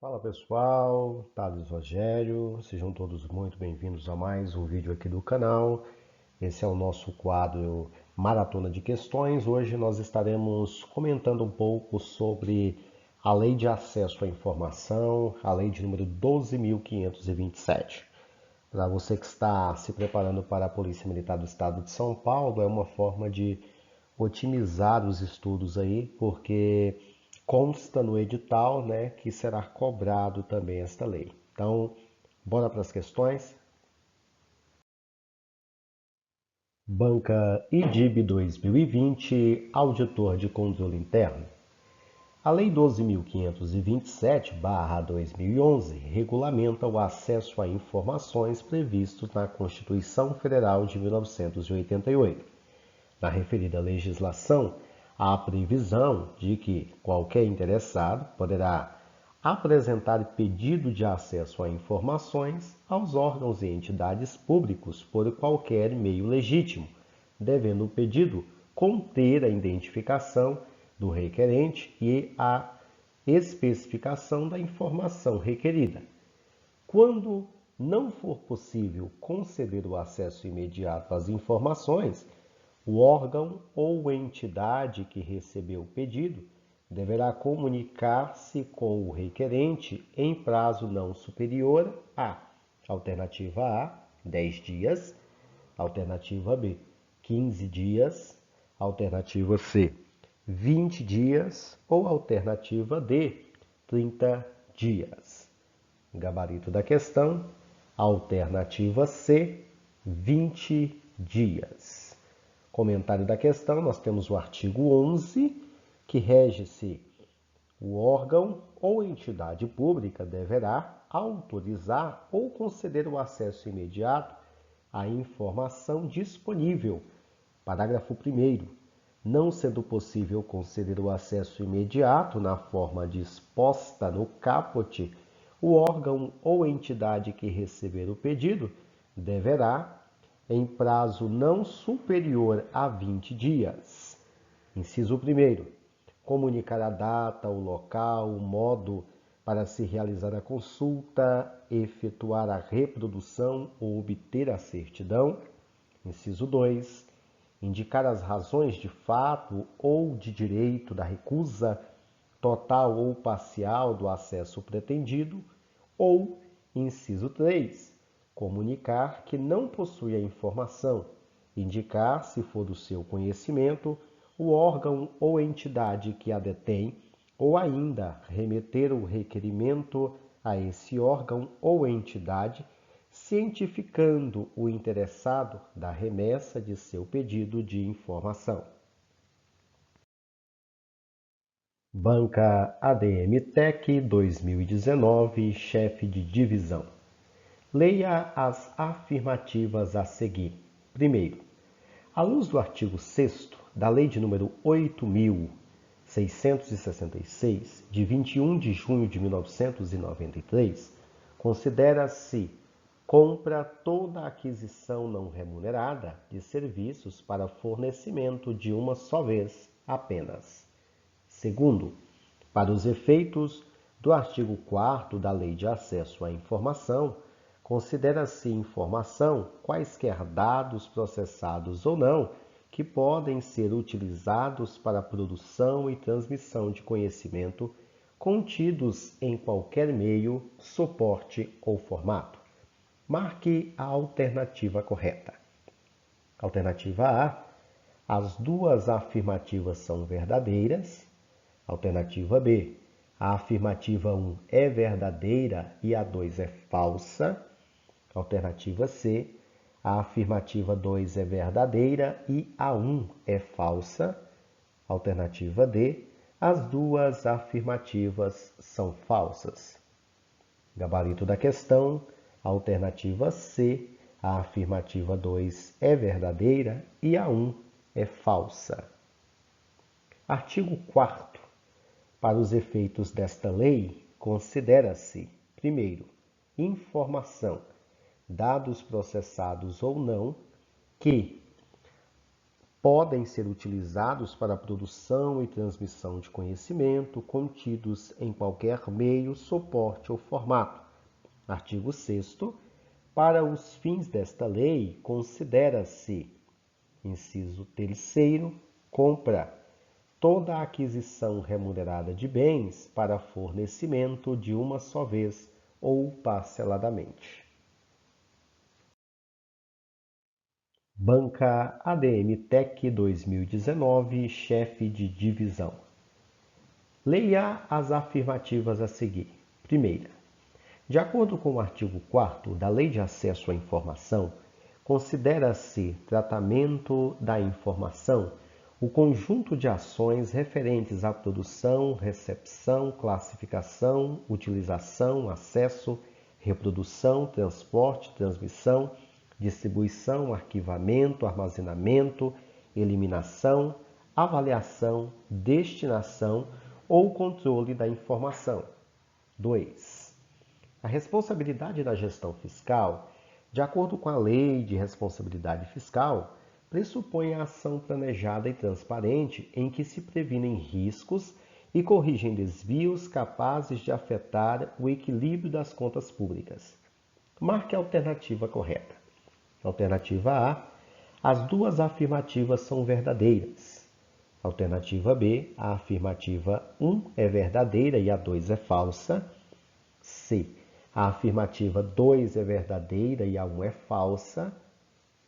Fala pessoal, Thales Rogério, sejam todos muito bem-vindos a mais um vídeo aqui do canal. Esse é o nosso quadro Maratona de Questões. Hoje nós estaremos comentando um pouco sobre a Lei de Acesso à Informação, a Lei de número 12.527. Para você que está se preparando para a Polícia Militar do Estado de São Paulo, é uma forma de otimizar os estudos aí, porque consta no edital, né, que será cobrado também esta lei. Então, bora para as questões. Banca IDIB 2020, auditor de controle interno. A Lei 12.527/2011 regulamenta o acesso a informações previsto na Constituição Federal de 1988. Na referida legislação, há a previsão de que qualquer interessado poderá apresentar pedido de acesso a informações aos órgãos e entidades públicos por qualquer meio legítimo, devendo o pedido conter a identificação do requerente e a especificação da informação requerida. Quando não for possível conceder o acesso imediato às informações, o órgão ou entidade que recebeu o pedido deverá comunicar-se com o requerente em prazo não superior a: alternativa A, 10 dias; alternativa B, 15 dias; alternativa C, 20 dias; ou alternativa D, 30 dias. Gabarito da questão: alternativa C, 20 dias. Comentário da questão: nós temos o artigo 11, que rege-se: o órgão ou entidade pública deverá autorizar ou conceder o acesso imediato à informação disponível. Parágrafo 1º. Não sendo possível conceder o acesso imediato na forma disposta no caput, o órgão ou entidade que receber o pedido deverá, em prazo não superior a 20 dias. Inciso 1º. Comunicar a data, o local, o modo para se realizar a consulta, efetuar a reprodução ou obter a certidão. Inciso 2. Indicar as razões de fato ou de direito da recusa total ou parcial do acesso pretendido. Ou, inciso 3, comunicar que não possui a informação, indicar, se for do seu conhecimento, o órgão ou entidade que a detém, ou ainda remeter o requerimento a esse órgão ou entidade, cientificando o interessado da remessa de seu pedido de informação. Banca ADM Tech 2019, chefe de divisão. Leia as afirmativas a seguir. Primeiro, à luz do artigo 6º da Lei de número 8.666, de 21 de junho de 1993, considera-se compra toda aquisição não remunerada de serviços para fornecimento de uma só vez apenas. Segundo, para os efeitos do artigo 4º da Lei de Acesso à Informação, considera-se informação quaisquer dados processados ou não que podem ser utilizados para a produção e transmissão de conhecimento contidos em qualquer meio, suporte ou formato. Marque a alternativa correta. Alternativa A: as duas afirmativas são verdadeiras. Alternativa B: a afirmativa 1 é verdadeira e a 2 é falsa. Alternativa C: a afirmativa 2 é verdadeira e a 1 é falsa. Alternativa D: as duas afirmativas são falsas. Gabarito da questão: alternativa C: a afirmativa 2 é verdadeira e a 1 é falsa. Artigo 4º. Para os efeitos desta lei, considera-se: primeiro, informação, dados processados ou não, que podem ser utilizados para a produção e transmissão de conhecimento contidos em qualquer meio, suporte ou formato. Artigo 6º. Para os fins desta lei, considera-se, inciso 3º, compra toda a aquisição remunerada de bens para fornecimento de uma só vez ou parceladamente. Banca ADM Tech 2019, chefe de divisão. Leia as afirmativas a seguir. Primeira, de acordo com o artigo 4º da Lei de Acesso à Informação, considera-se tratamento da informação o conjunto de ações referentes à produção, recepção, classificação, utilização, acesso, reprodução, transporte, transmissão, distribuição, arquivamento, armazenamento, eliminação, avaliação, destinação ou controle da informação. 2. A responsabilidade da gestão fiscal, de acordo com a Lei de Responsabilidade Fiscal, pressupõe a ação planejada e transparente em que se previnem riscos e corrigem desvios capazes de afetar o equilíbrio das contas públicas. Marque a alternativa correta. Alternativa A. As duas afirmativas são verdadeiras. Alternativa B. A afirmativa 1 é verdadeira e a 2 é falsa. C. A afirmativa 2 é verdadeira e a 1 é falsa.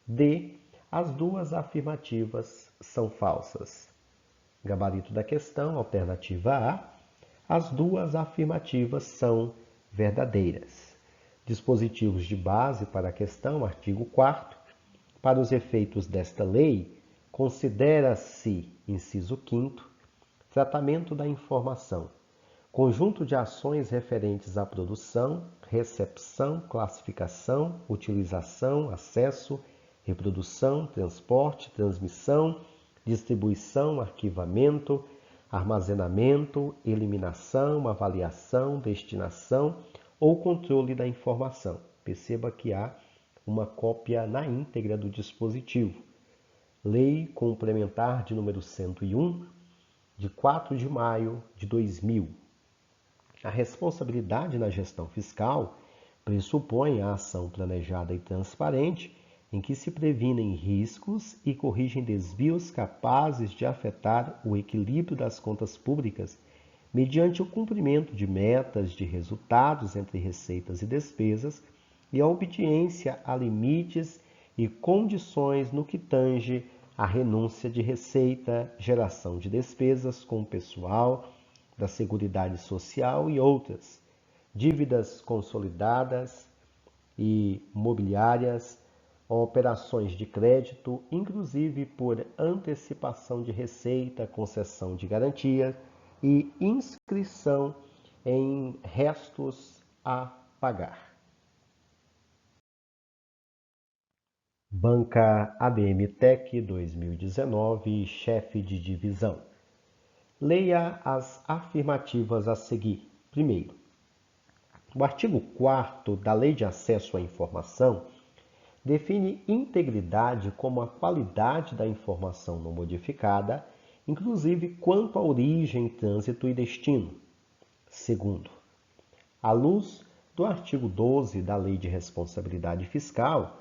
D. As duas afirmativas são falsas. Gabarito da questão, alternativa A. As duas afirmativas são verdadeiras. Dispositivos de base para a questão, artigo 4º. Para os efeitos desta lei, considera-se, inciso 5º, tratamento da informação, conjunto de ações referentes à produção, recepção, classificação, utilização, acesso, reprodução, transporte, transmissão, distribuição, arquivamento, armazenamento, eliminação, avaliação, destinação ou controle da informação. Perceba que há uma cópia na íntegra do dispositivo. Lei Complementar de número 101, de 4 de maio de 2000. A responsabilidade na gestão fiscal pressupõe a ação planejada e transparente em que se previnem riscos e corrigem desvios capazes de afetar o equilíbrio das contas públicas mediante o cumprimento de metas de resultados entre receitas e despesas e a obediência a limites e condições no que tange à renúncia de receita, geração de despesas com o pessoal, da Seguridade Social e outras, dívidas consolidadas e mobiliárias, operações de crédito, inclusive por antecipação de receita, concessão de garantia e inscrição em restos a pagar. Banca ADM Tech 2019, chefe de divisão. Leia as afirmativas a seguir. Primeiro, o artigo 4º da Lei de Acesso à Informação define integridade como a qualidade da informação não modificada, inclusive quanto à origem, trânsito e destino. Segundo, à luz do artigo 12 da Lei de Responsabilidade Fiscal,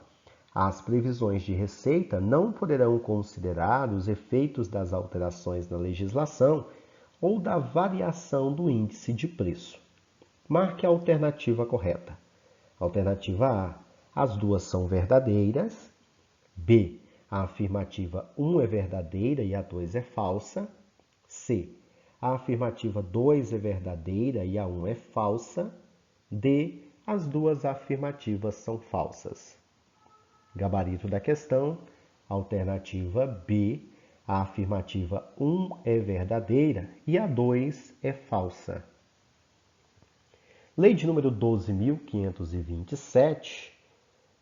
as previsões de receita não poderão considerar os efeitos das alterações na legislação ou da variação do índice de preço. Marque a alternativa correta. Alternativa A. As duas são verdadeiras. B. A afirmativa 1 é verdadeira e a 2 é falsa. C. A afirmativa 2 é verdadeira e a 1 é falsa. D. As duas afirmativas são falsas. Gabarito da questão, alternativa B. A afirmativa 1 é verdadeira e a 2 é falsa. Lei de número 12.527,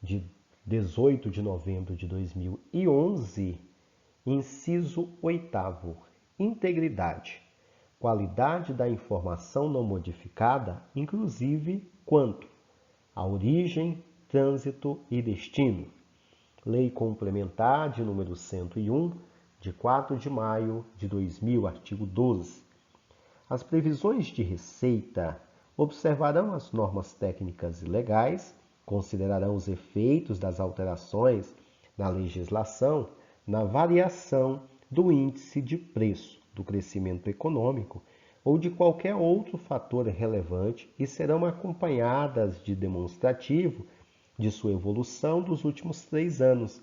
de 18 de novembro de 2011, inciso 8º, integridade, qualidade da informação não modificada, inclusive quanto à origem, trânsito e destino. Lei Complementar de número 101, de 4 de maio de 2000, artigo 12. As previsões de receita observarão as normas técnicas e legais, considerarão os efeitos das alterações na legislação na variação do índice de preço, do crescimento econômico ou de qualquer outro fator relevante e serão acompanhadas de demonstrativo de sua evolução dos últimos 3 anos,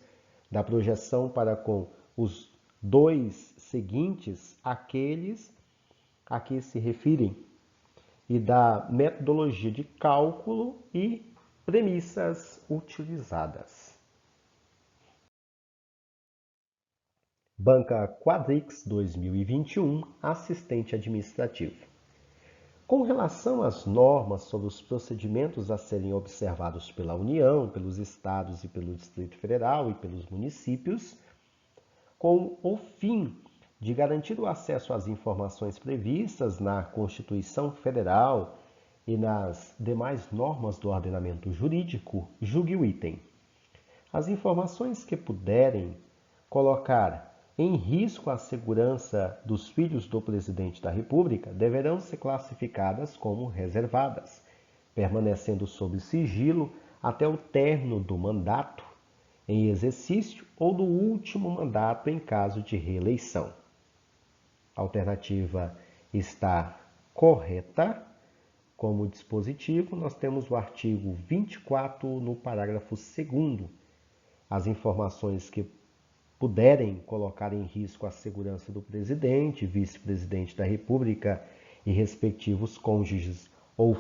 da projeção para com os 2 seguintes, aqueles a que se referem, e da metodologia de cálculo e premissas utilizadas. Banca Quadrix 2021, assistente administrativo. Com relação às normas sobre os procedimentos a serem observados pela União, pelos Estados e pelo Distrito Federal e pelos municípios, com o fim de garantir o acesso às informações previstas na Constituição Federal e nas demais normas do ordenamento jurídico, julgue o item. As informações que puderem colocar em risco a segurança dos filhos do presidente da República deverão ser classificadas como reservadas, permanecendo sob sigilo até o término do mandato em exercício ou do último mandato em caso de reeleição. A alternativa está correta. Como dispositivo, nós temos o artigo 24 no parágrafo 2º. As informações que puderem colocar em risco a segurança do presidente, vice-presidente da República e respectivos cônjuges ou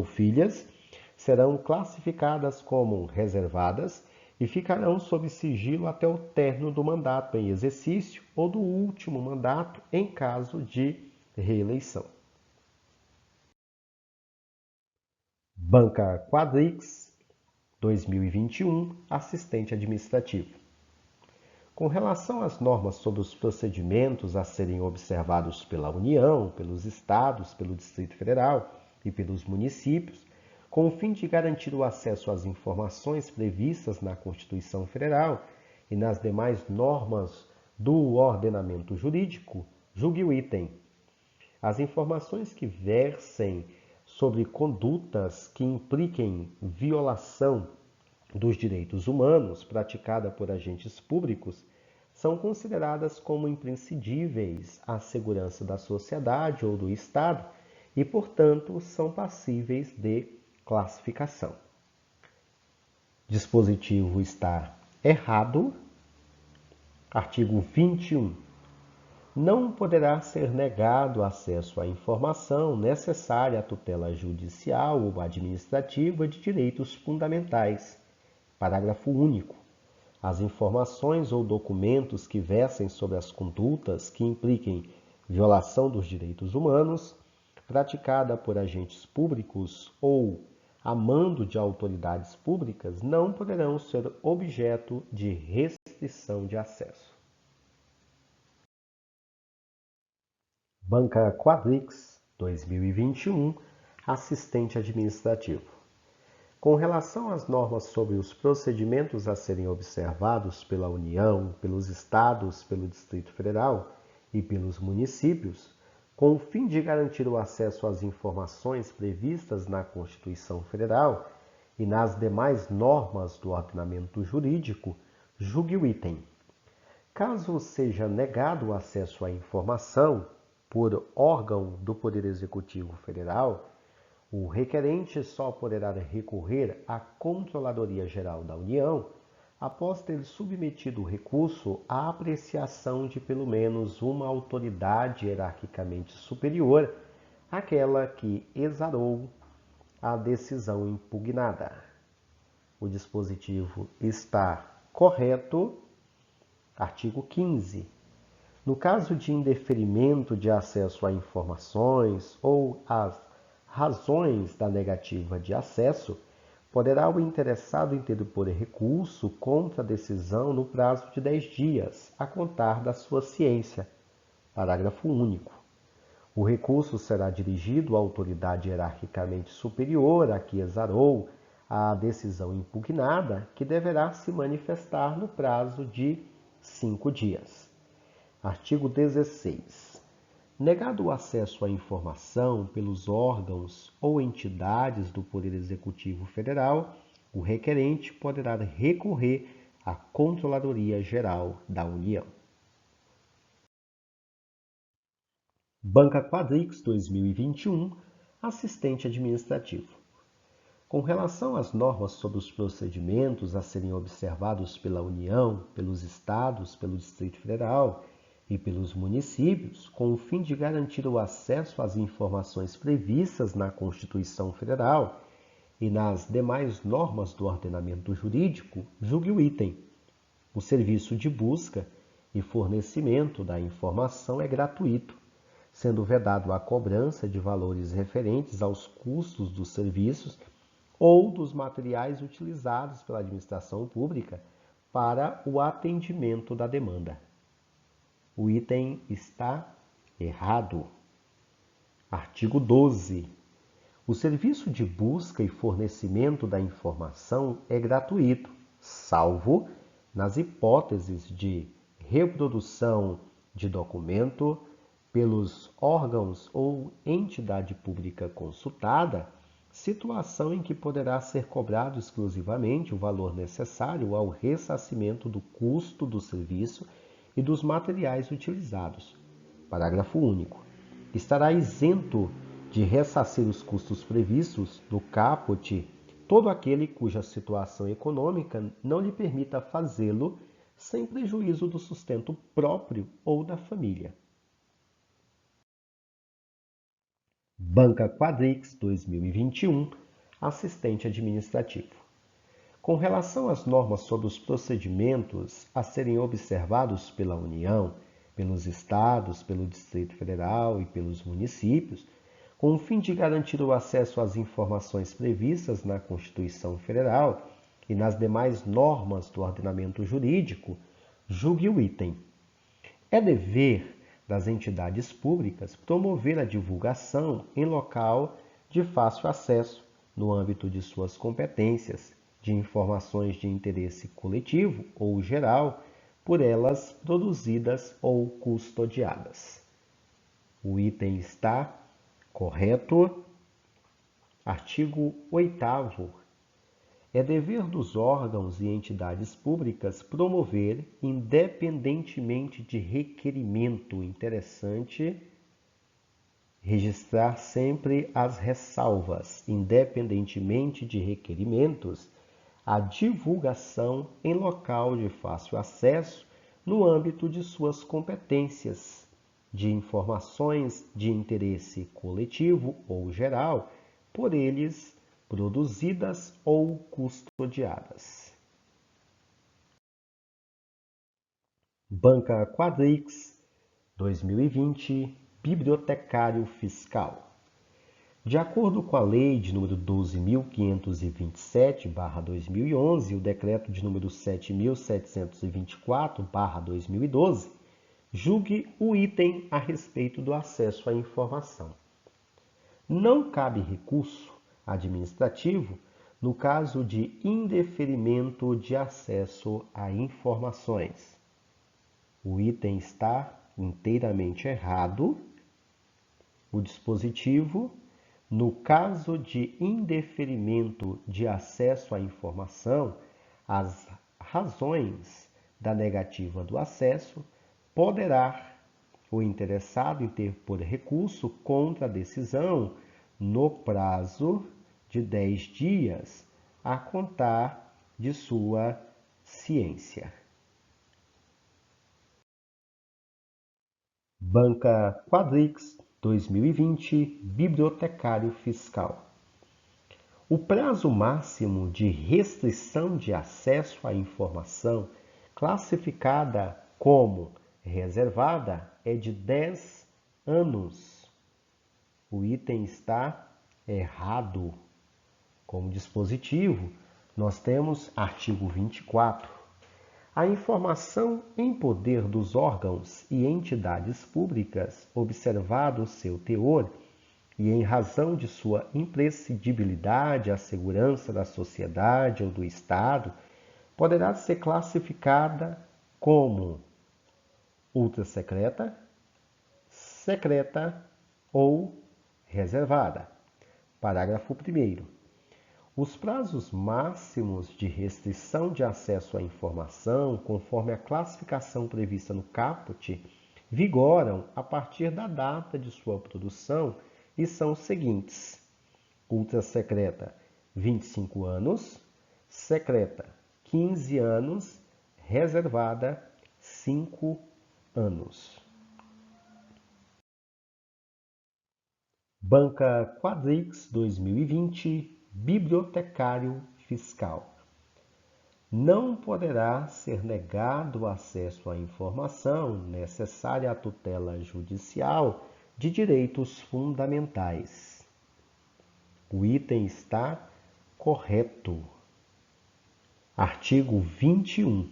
filhas, serão classificadas como reservadas e ficarão sob sigilo até o término do mandato em exercício ou do último mandato em caso de reeleição. Banca Quadrix 2021, assistente administrativo. Com relação às normas sobre os procedimentos a serem observados pela União, pelos Estados, pelo Distrito Federal e pelos municípios, com o fim de garantir o acesso às informações previstas na Constituição Federal e nas demais normas do ordenamento jurídico, julgue o item. As informações que versem sobre condutas que impliquem violação dos direitos humanos praticada por agentes públicos são consideradas como imprescindíveis à segurança da sociedade ou do Estado e, portanto, são passíveis de classificação. Dispositivo está errado. Artigo 21. Não poderá ser negado acesso à informação necessária à tutela judicial ou administrativa de direitos fundamentais. Parágrafo único. As informações ou documentos que versem sobre as condutas que impliquem violação dos direitos humanos, praticada por agentes públicos ou a mando de autoridades públicas, não poderão ser objeto de restrição de acesso. Banca Quadrix 2021, assistente administrativo. Com relação às normas sobre os procedimentos a serem observados pela União, pelos Estados, pelo Distrito Federal e pelos municípios, com o fim de garantir o acesso às informações previstas na Constituição Federal e nas demais normas do ordenamento jurídico, julgue o item. Caso seja negado o acesso à informação por órgão do Poder Executivo Federal, o requerente só poderá recorrer à Controladoria Geral da União após ter submetido o recurso à apreciação de pelo menos uma autoridade hierarquicamente superior àquela que exarou a decisão impugnada. O dispositivo está correto. Artigo 15. No caso de indeferimento de acesso a informações ou as razões da negativa de acesso, poderá o interessado interpor recurso contra a decisão no prazo de 10 dias, a contar da sua ciência. Parágrafo único. O recurso será dirigido à autoridade hierarquicamente superior a que exarou a decisão impugnada, que deverá se manifestar no prazo de 5 dias. Artigo 16. Negado o acesso à informação pelos órgãos ou entidades do Poder Executivo Federal, o requerente poderá recorrer à Controladoria Geral da União. Banca Quadrix 2021, assistente administrativo. Com relação às normas sobre os procedimentos a serem observados pela União, pelos Estados, pelo Distrito Federal e pelos municípios, com o fim de garantir o acesso às informações previstas na Constituição Federal e nas demais normas do ordenamento jurídico, julgue o item. O serviço de busca e fornecimento da informação é gratuito, sendo vedado a cobrança de valores referentes aos custos dos serviços ou dos materiais utilizados pela administração pública para o atendimento da demanda. O item está errado. Artigo 12. O serviço de busca e fornecimento da informação é gratuito, salvo nas hipóteses de reprodução de documento pelos órgãos ou entidade pública consultada, situação em que poderá ser cobrado exclusivamente o valor necessário ao ressarcimento do custo do serviço e dos materiais utilizados. Parágrafo único. Estará isento de ressarcir os custos previstos no caput todo aquele cuja situação econômica não lhe permita fazê-lo sem prejuízo do sustento próprio ou da família. Banca Quadrix 2021, assistente administrativo. Com relação às normas sobre os procedimentos a serem observados pela União, pelos Estados, pelo Distrito Federal e pelos municípios, com o fim de garantir o acesso às informações previstas na Constituição Federal e nas demais normas do ordenamento jurídico, julgue o item. É dever das entidades públicas promover a divulgação em local de fácil acesso, no âmbito de suas competências, de informações de interesse coletivo ou geral, por elas produzidas ou custodiadas. O item está correto. Artigo 8º. É dever dos órgãos e entidades públicas promover, independentemente de requerimento interessante, registrar sempre as ressalvas, independentemente de requerimentos, a divulgação em local de fácil acesso no âmbito de suas competências, de informações de interesse coletivo ou geral, por eles produzidas ou custodiadas. Banca Quadrix 2020, bibliotecário fiscal. De acordo com a Lei de número 12.527/2011 e o Decreto de número 7.724/2012, julgue o item a respeito do acesso à informação. Não cabe recurso administrativo no caso de indeferimento de acesso a informações. O item está inteiramente errado. O dispositivo, no caso de indeferimento de acesso à informação, as razões da negativa do acesso, poderá o interessado interpor recurso contra a decisão no prazo de 10 dias a contar de sua ciência. Banca Quadrix 2020, bibliotecário fiscal. O prazo máximo de restrição de acesso à informação classificada como reservada é de 10 anos. O item está errado. Como dispositivo, nós temos artigo 24. A informação em poder dos órgãos e entidades públicas, observado seu teor e em razão de sua imprescindibilidade à segurança da sociedade ou do Estado, poderá ser classificada como ultrasecreta, secreta ou reservada. Parágrafo 1º. Os prazos máximos de restrição de acesso à informação, conforme a classificação prevista no caput, vigoram a partir da data de sua produção e são os seguintes: ultrasecreta, 25 anos, secreta, 15 anos, reservada, 5 anos. Banca Quadrix 2020, bibliotecário fiscal. Não poderá ser negado acesso à informação necessária à tutela judicial de direitos fundamentais. O item está correto. Artigo 21.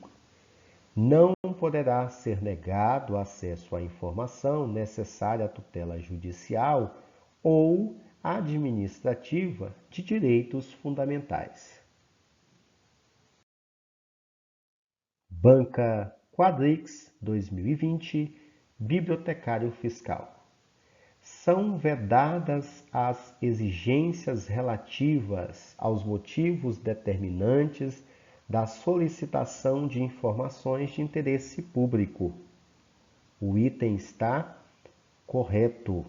Não poderá ser negado acesso à informação necessária à tutela judicial ou administrativa de direitos fundamentais. Banca Quadrix 2020, bibliotecário fiscal. São vedadas as exigências relativas aos motivos determinantes da solicitação de informações de interesse público. O item está correto.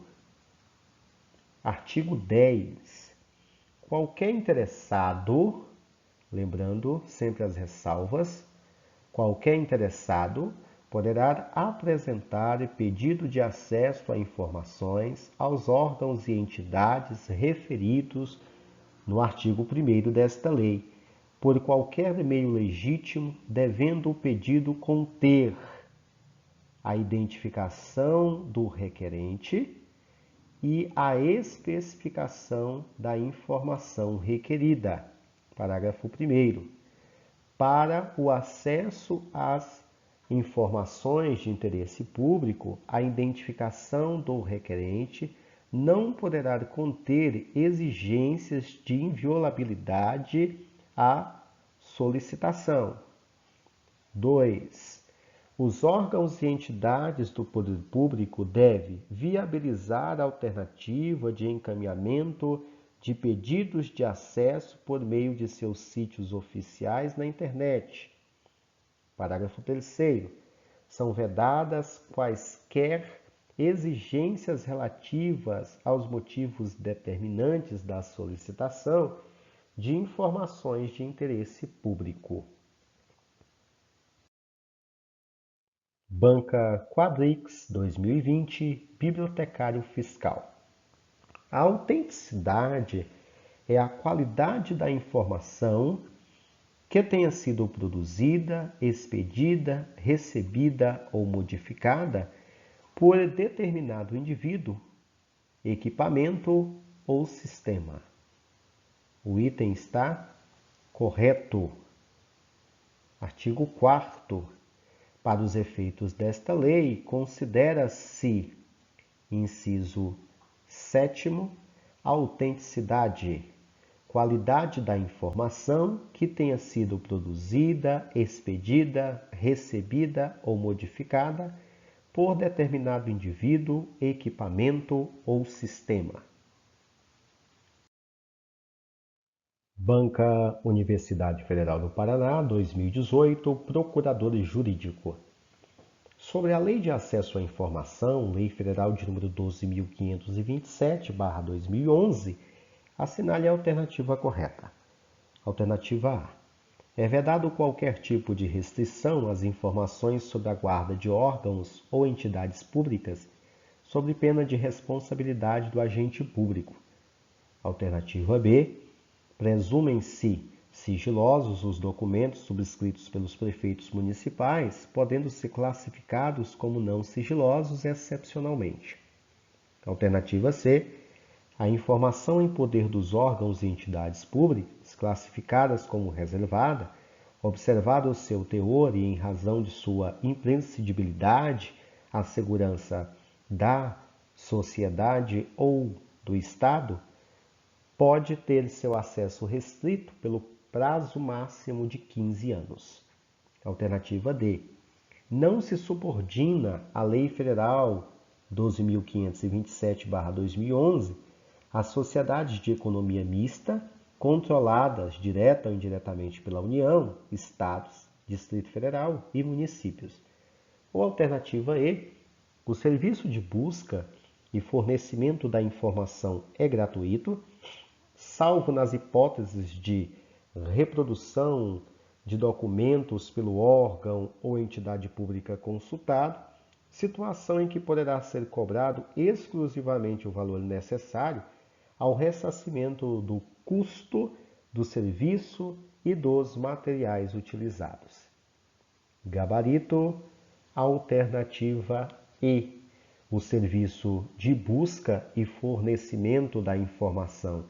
Artigo 10. Qualquer interessado, lembrando sempre as ressalvas, qualquer interessado poderá apresentar pedido de acesso a informações aos órgãos e entidades referidos no artigo 1º desta lei, por qualquer meio legítimo, devendo o pedido conter a identificação do requerente e a especificação da informação requerida. Parágrafo 1º. Para o acesso às informações de interesse público, a identificação do requerente não poderá conter exigências de inviolabilidade à solicitação. 2. Os órgãos e entidades do poder público devem viabilizar a alternativa de encaminhamento de pedidos de acesso por meio de seus sítios oficiais na internet. Parágrafo 3º. São vedadas quaisquer exigências relativas aos motivos determinantes da solicitação de informações de interesse público. Banca Quadrix 2020, bibliotecário fiscal. A autenticidade é a qualidade da informação que tenha sido produzida, expedida, recebida ou modificada por determinado indivíduo, equipamento ou sistema. O item está correto. Artigo 4º. Para os efeitos desta lei, considera-se, inciso 7º, a autenticidade, qualidade da informação que tenha sido produzida, expedida, recebida ou modificada por determinado indivíduo, equipamento ou sistema. Banca Universidade Federal do Paraná, 2018, Procurador Jurídico. Sobre a Lei de Acesso à Informação, Lei Federal de número 12.527/2011, assinale a alternativa correta. Alternativa A. É vedado qualquer tipo de restrição às informações sobre a guarda de órgãos ou entidades públicas, sob pena de responsabilidade do agente público. Alternativa B. Presumem-se sigilosos os documentos subscritos pelos prefeitos municipais, podendo ser classificados como não sigilosos excepcionalmente. Alternativa C. A informação em poder dos órgãos e entidades públicas, classificadas como reservada, observado o seu teor e em razão de sua imprescindibilidade à segurança da sociedade ou do Estado, pode ter seu acesso restrito pelo prazo máximo de 15 anos. Alternativa D. não se subordina à Lei Federal 12.527/2011 às sociedades de economia mista, controladas direta ou indiretamente pela União, Estados, Distrito Federal e municípios. Ou alternativa E, o serviço de busca e fornecimento da informação é gratuito, salvo nas hipóteses de reprodução de documentos pelo órgão ou entidade pública consultado, situação em que poderá ser cobrado exclusivamente o valor necessário ao ressarcimento do custo do serviço e dos materiais utilizados. Gabarito, alternativa E. O serviço de busca e fornecimento da informação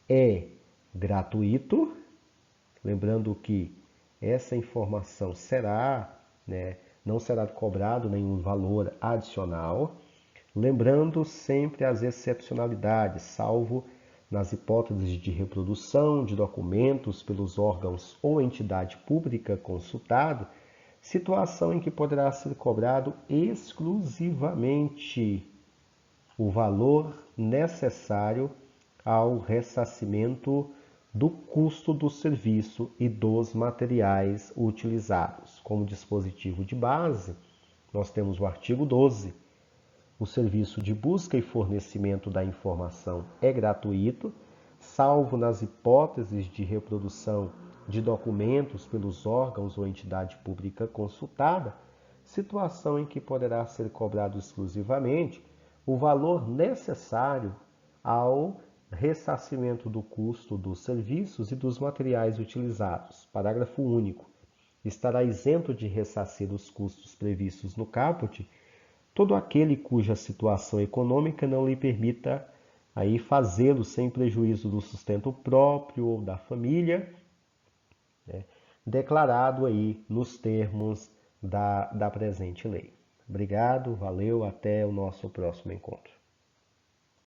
é gratuito. Lembrando que essa informação não será cobrado nenhum valor adicional. Lembrando sempre as excepcionalidades, salvo nas hipóteses de reprodução de documentos pelos órgãos ou entidade pública consultado, situação em que poderá ser cobrado exclusivamente o valor necessário ao ressarcimento do custo do serviço e dos materiais utilizados. Como dispositivo de base, nós temos o artigo 12. O serviço de busca e fornecimento da informação é gratuito, salvo nas hipóteses de reprodução de documentos pelos órgãos ou entidade pública consultada, situação em que poderá ser cobrado exclusivamente o valor necessário ao ressarcimento do custo dos serviços e dos materiais utilizados. Parágrafo único. Estará isento de ressarcir os custos previstos no caput todo aquele cuja situação econômica não lhe permita aí fazê-lo sem prejuízo do sustento próprio ou da família, declarado aí nos termos da presente lei. Obrigado, valeu, até o nosso próximo encontro.